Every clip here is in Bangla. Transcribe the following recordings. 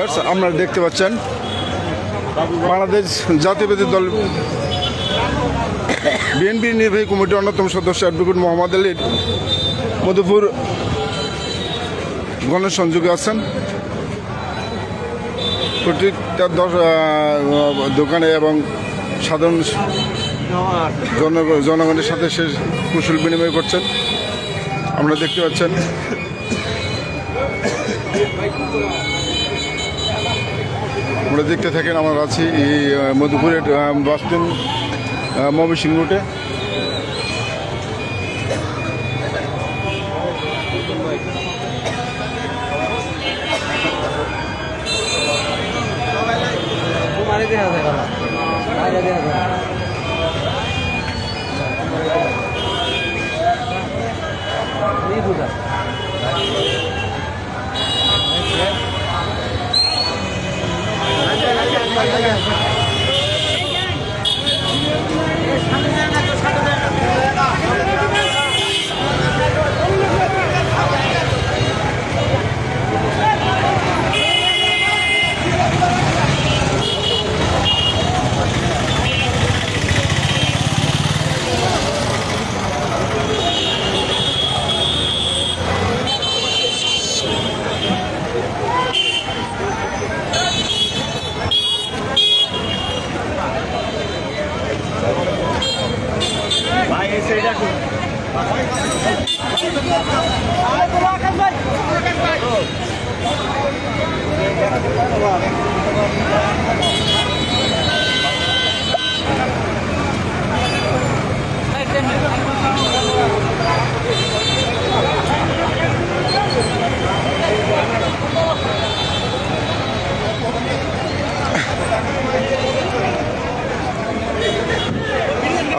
ভিউয়ার্স, আপনারা দেখতে পাচ্ছেন বাংলাদেশ জাতীয়তাবাদী দল বিএনপি নির্বাহী কমিটির অন্যতম সদস্য অ্যাডভোকেট মোহাম্মদ আলীর মধুপুর গণসংযোগে আছেন। প্রত্যেকটা দোকানে এবং সাধারণ জনগণের সাথে সে কুশল বিনিময় করছেন, আপনারা দেখতে পাচ্ছেন। আমরা দেখতে থাকেন, আমরা আছি এই মধুপুরের বাসস্ট্যান্ড ময়মনসিংহ রুটে।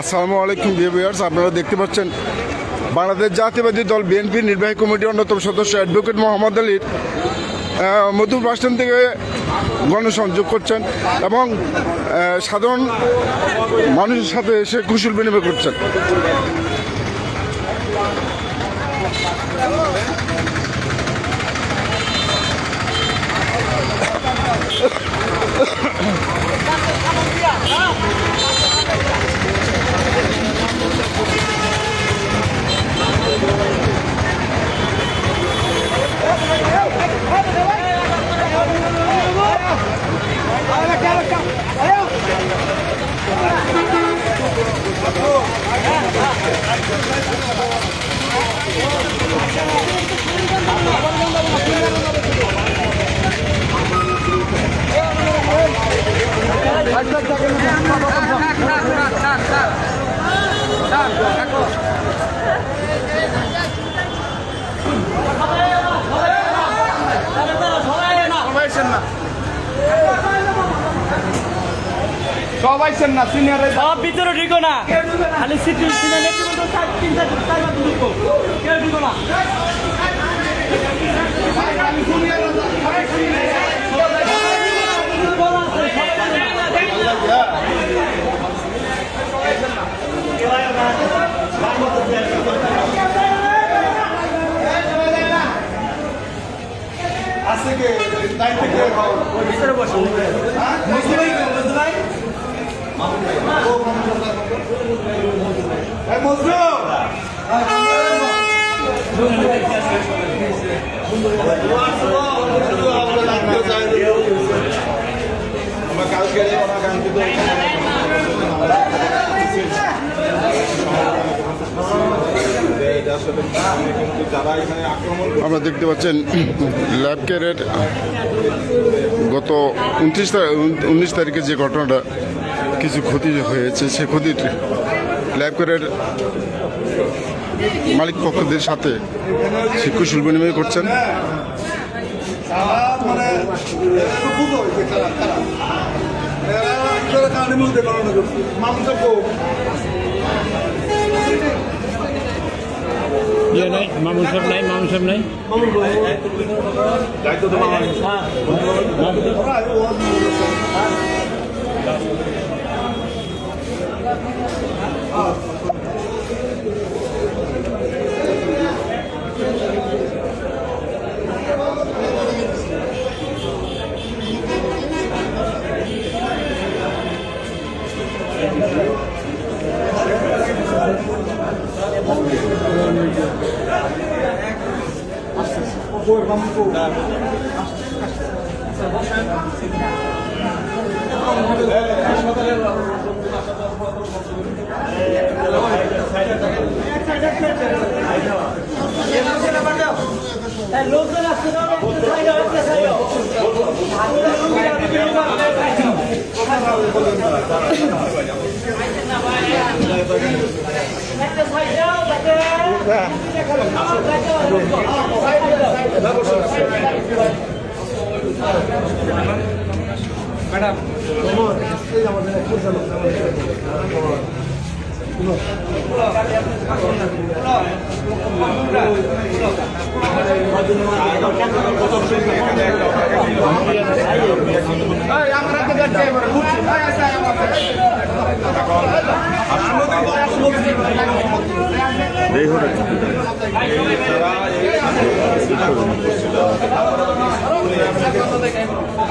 আসসালামু আলাইকুম ভিউয়ার্স, আপনারা দেখতে পাচ্ছেন বাংলাদেশ জাতীয়তাবাদী দল বিএনপি নির্বাহী কমিটির অন্যতম সদস্য অ্যাডভোকেট মোহাম্মদ আলীর মধুপুর বাসস্ট্যান্ড থেকে গণসংযোগ করছেন এবং সাধারণ মানুষের সাথে এসে কুশল বিনিময় করছেন। সবাই না সিনিয়র সব ভিতরে ঢুকো না, খালি সিটি সিনিয়র কেউ ঢুকো না। আছে কে দায়িত্ব কে ভিতরে বসে আমরা দেখতে পাচ্ছেন ল্যাব কেয়ারের গত 19 তারিখে যে ঘটনাটা কিছু ক্ষতি হয়েছে, সে ক্ষতির ল্যাব কেয়ারের মালিক পক্ষদের সাথে সে কুশল বিনিময় করছেন। মামুন সব নাই, মামুন সব নাই। লোকজন আসছে না একটা সাইড দাও তাতে ম্যাডাম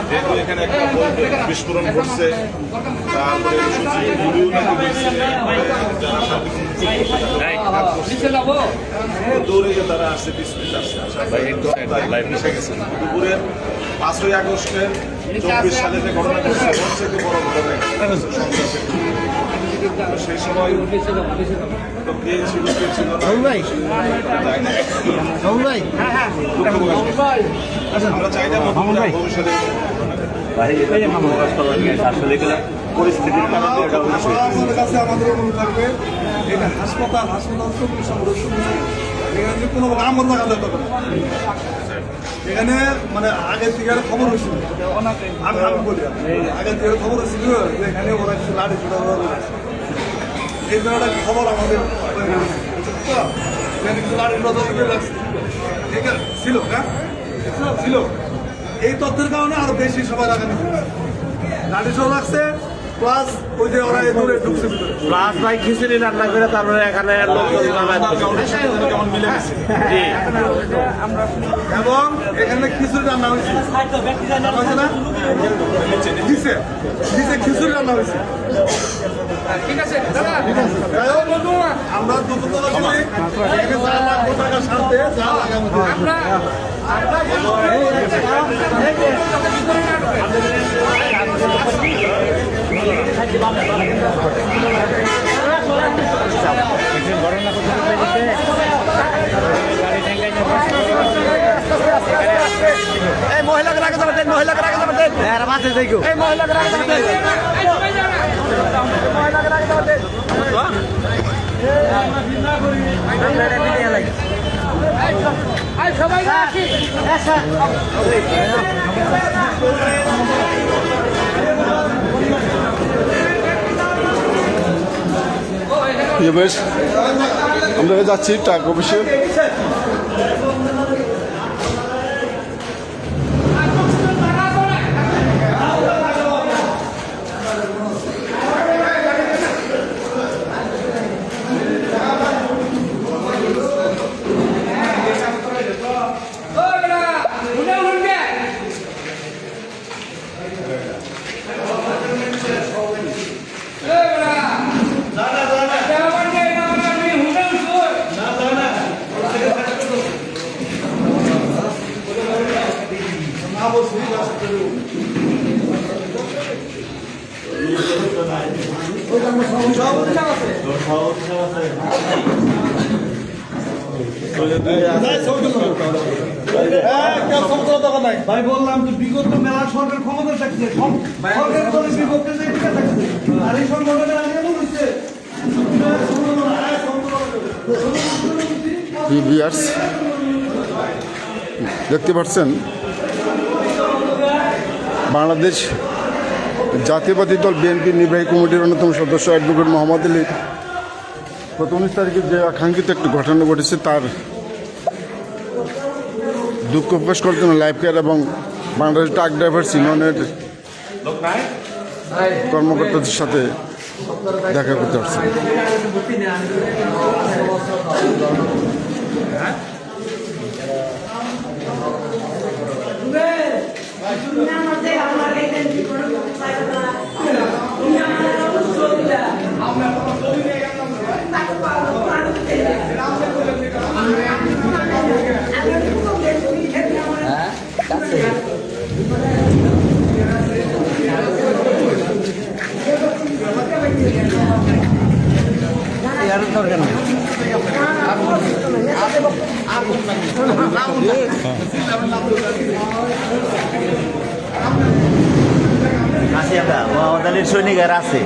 যেহেতু এখানে একটা বিস্ফোরণ ঘটছে, তারপরে দৌড়ে গিয়ে তারা আসছে, 20 মিনিট আসছে, মিশে গেছে। দুপুরের 5ই আগস্টের 24 সালে যে ঘটনা ঘটছে, সবচেয়ে বড় ঘটনা সন্ত্রাসের। সেই সময় তো কে ছিল কে ছিল না, আমরা চাই না ভবিষ্যতে পরিস্থিতির কারণে এটা আমাদের কাছে আমাদের অনুরোধ থাকবে, এটা হাসপাতাল এখানে যে কোনো আমার লাগাতে হবে না। এখানে মানে আগের থেকে একটা খবর হয়েছিল, আমি বলি আগের থেকে খবর হয়েছিল যে এখানে ওরা কিছু লাঠি ছোটা এই জন্য একটা খবর আমাদের কিছু লাঠি ছোটা ছিল, হ্যাঁ ছিল। এই তথ্যের কারণে আরো বেশি সবাই লাগানো লাঠি ছোটা রাখছে, প্লাস ওই যে ওরা দূরে ঢুকছে ভিতরে, প্লাস ভাই খিচুড়ি রান্না করে তারপরে এখানে কেমন মিলে গেছে। এবং এখানে খিচুড়ি রান্না হয়েছে না, নিচে খিচুড়ি রান্না হয়েছে। আমরা দ্রুততর করি, এখানে যা লাগবে টাকা সারতে যা লাগানো এই মহিলাকে রাখা যাবে দেন, মহিলাকে রাখা যাবে দেন, হ্যাঁ মাঝে দেখো এই মহিলাকে রাখা যাবে দেন, মহিলাকে রাখা যাবে দেন। সবাই বেশ, আমরা যাচ্ছি টাকা অফিসে। ভাই বললাম তো বিগত মেলা সরকার ক্ষমতা থাকছে, সরকার করে বিপক্ষে থাকছে, আর এই সংগঠনের আগে বলছে ভিউয়ার্স দেখতে পাচ্ছেন, বাংলাদেশ জাতীয়বাদী দল বিএনপির নির্বাহী কমিটির অন্যতম সদস্য অ্যাডভোকেট মোহাম্মদ আলীর গত 19 তারিখে যে আকাঙ্ক্ষিত একটি ঘটনা ঘটেছে তার দুঃখ প্রকাশ করার জন্য লাইফ কেয়ার এবং বাংলাদেশ ট্রাক ড্রাইভার ইউনিয়নের কর্মকর্তাদের সাথে দেখা করতে পারছে। আর দরকার নেই আছি আমরা মোহাম্মদ আলীর সৈনিক আর আছে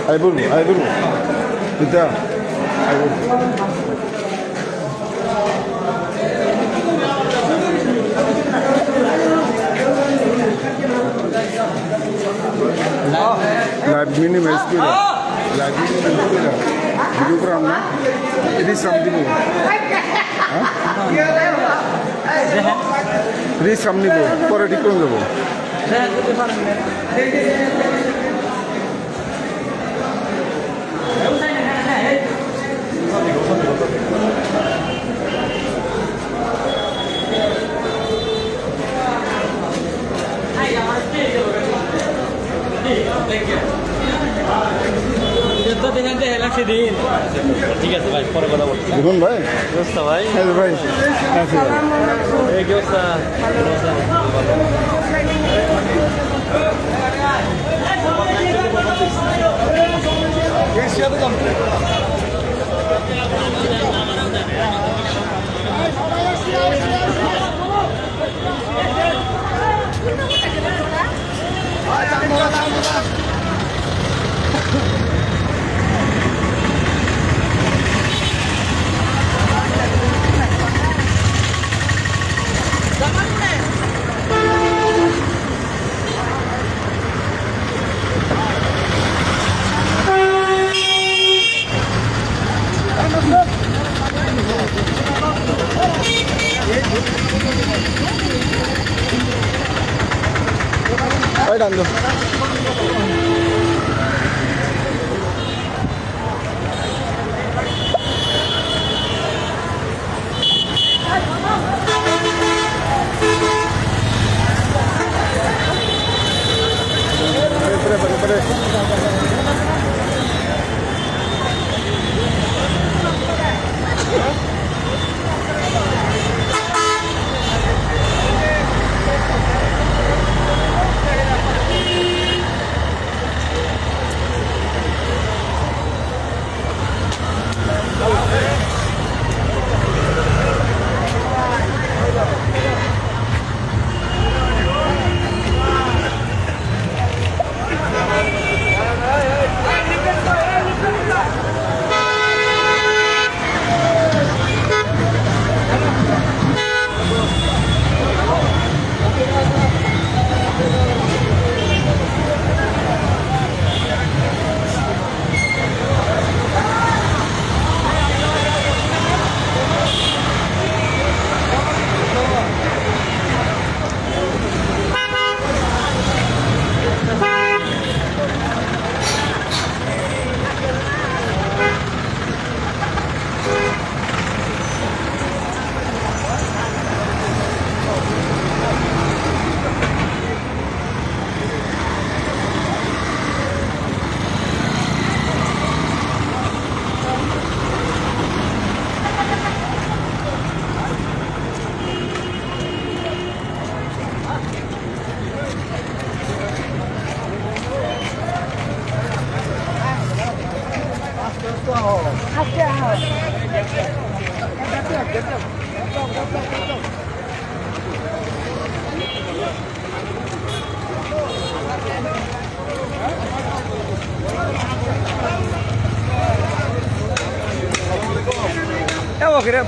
আই বলবো পিতা আই বলবো লাইভ মিনিমাইজ করে ভিডিও করাম না রিসাম দিব রিসাম নিব পরে ঠিক করে দেবো ঠিক আছে ভাই পরে কথা বলছি দেখুন ভাই ভাই হ্যাঁ ভাই এই কি অবস্থা ভাই ডান দো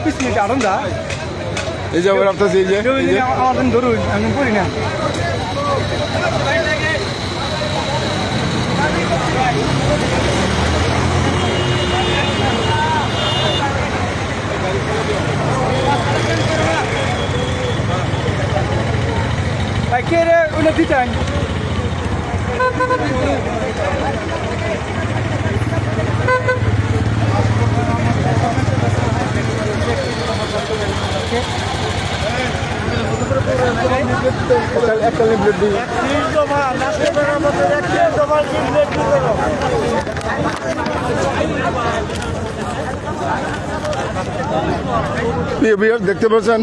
পিছনে আরাম দা এই যে ওরা আপনার এই যে আমার ধরুন আমি করি না কে রে উনি দিতেন একটা লিফলেট দিই প্রিয় ভিউয়ার্স, দেখতে পাচ্ছেন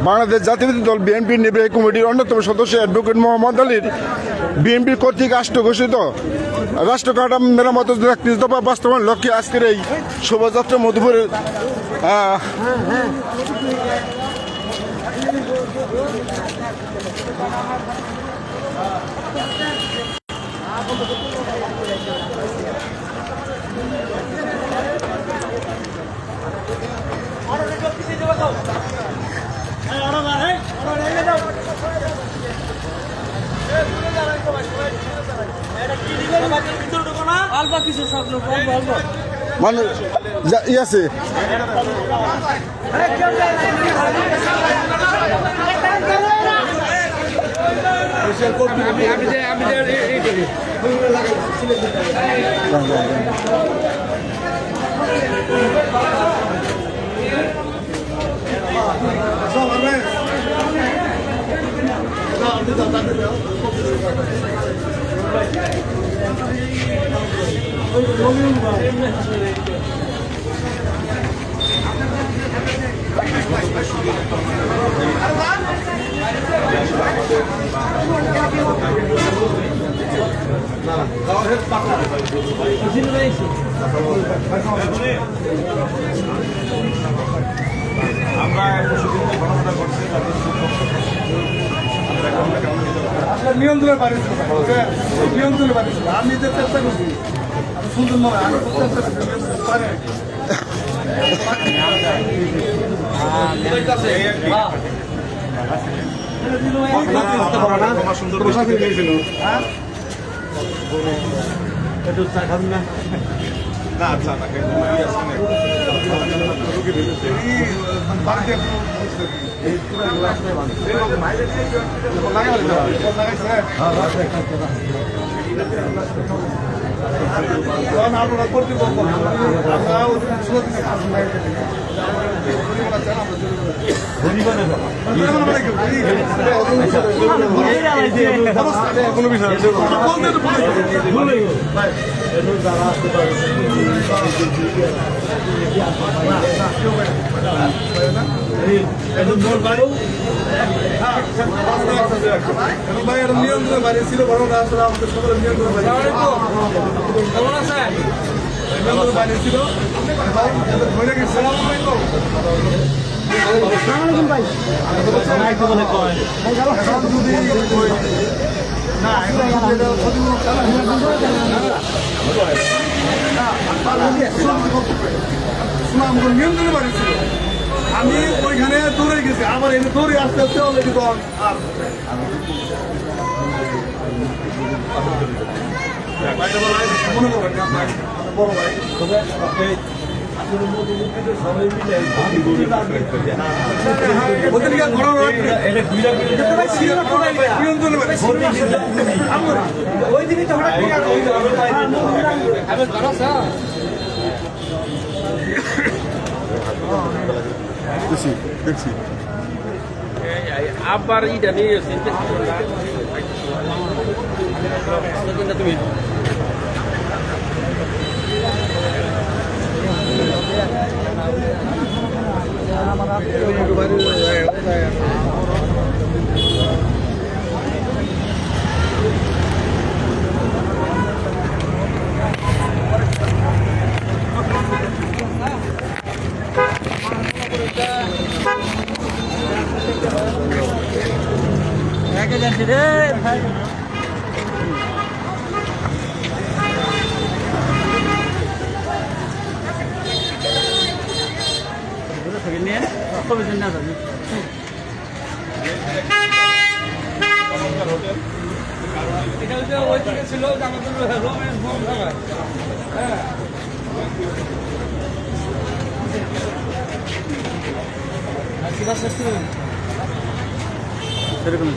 বাংলাদেশ জাতীয়তাবাদী দল বিএনপির নির্বাহী কমিটির অন্যতম সদস্য অ্যাডভোকেট মোহাম্মদ আলীর বিএনপি কর্তৃক রাষ্ট্র ঘোষিত রাষ্ট্র কাঠামো মেরামত ৩১ দফা বাস্তবায়ন লক্ষ্যে আজকের এই শোভাযাত্রা মধুপুরের অল্প কিছু স্বপ্ন অল্প মানে ই আছে আমরা পশুদিন যে ঘটনাটা ঘটছে তাদের আসলে নিয়ন্ত্রণে পারিছিল নিয়ন্ত্রণে পারিছিল আমি যে চেষ্টা করছি আমি সুন্দর নয় আমি তো চেষ্টা করছি পারে সুন্দর হয়েছিল না আচ্ছা না বাড়িতে আপনারা কর্তৃপক্ষ কোনো বিষয় ভাই এটা নিয়ন্ত্রণে বাইরে ছিল ঘটনা আসলে আমাদের সকলের নিয়ন্ত্রণে বাইরে কেমন আছেন? নিয়ন্ত্রণে বাইরে ছিল ধরে গেছে না নিয়ন্ত্রণে বাড়ি ছিল আমি ওইখানে দৌড়ে গেছি আবার এনে দৌড়ে আস্তে আস্তে অলরেডি আর মনে করবেন বড় ভাই দেখছি আবার ইটা নিয়ে তুমি ছিল সেরকম